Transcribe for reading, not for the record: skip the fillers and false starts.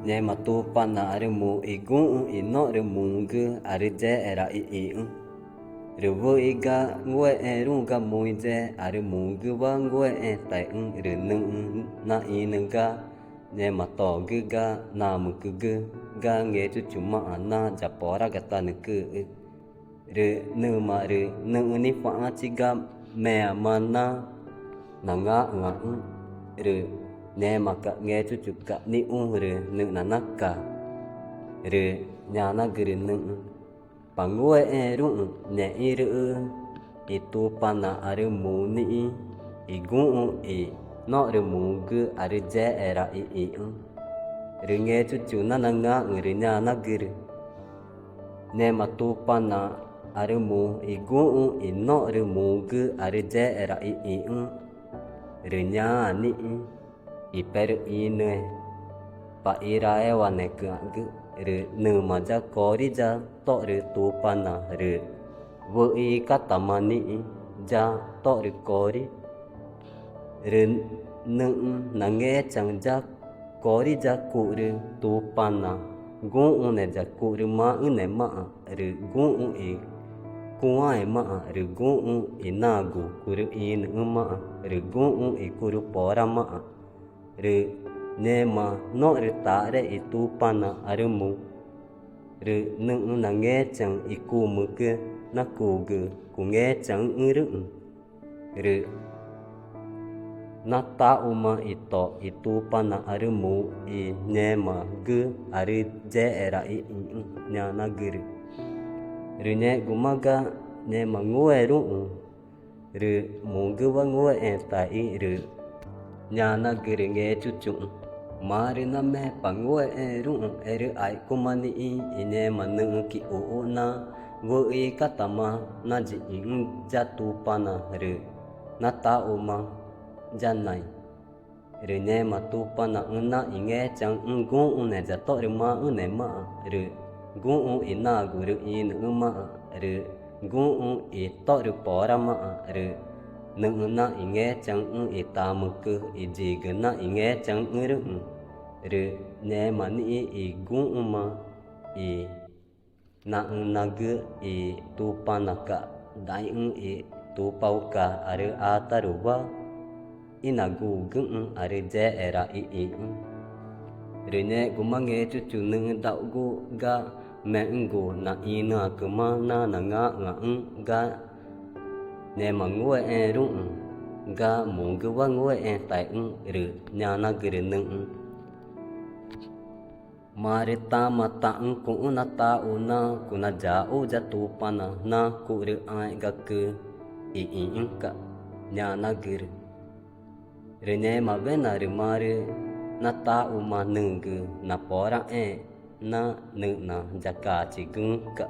Nhẹ mà tu pan na are mu igu ino re mungu are je era I re wo iga ngwe eru ga muije are mungu wa ngwe tai re nung na inga nhẹ mà to ga na mu ga nge chu chuma na japora gata nuku re nu ma re nu ni fa chi ga me mana na nga re nè mà cả nghe chú chụp cả ni re nữ na naka re nhà na gere nữ pangue ru nè iru itu pana are mu ni igu no re mu gu are je era re nghe chú na nga re nhà na gere nè mà tu pana are mu igu no re mu gu are je era re nhà ni iper ine pa irae wane kang re nu ma ja kori ja to re tu pana re wo I katamani ja to re kori re nu nange chang ja kori ja ku re tu pana gu une ja ku re ma une ma re gu I kuai ma re gu inagu ku re in ma re gu I ku re pora ma re ne ma no re ta re itu pana are mu re nu na nghe chang iku mu ke na ku ge ku nghe chang ru re na ta uma ito itu pana are mu ne ma ge are je era nya na ge re ne gumaga ne ma ngwe ru re mu ge wa ngwe ta re nhà na gere nghe chú chung mari na me pangwe ru ere ai kumani ine manu ki o na wo I katama na ji ja tu pana re na ta oma janai re ne ma tu pana na inge chang gu une ja to re ma une ma re gu ina gu re in ma re gu I to re pora ma re nu na inge chang ita muku iji na inge chang ru re ne mani gu ma na gu tu panaka dai tu pauka are ataruwa inagu gu are je era re ne gumange chu chu nu da gu ga mengu na ina kuma na nga ga nè mà ngwe ru ga mu gu wa ngwe tai re nya na gere nu mare ta ma ta ku na ta una ku na ja o ja tu pana na ku re ai ga ku ka nya na gere re ne ma ve na re mare na ta u ma nu gu na pora na nu na ja ka chi gu ka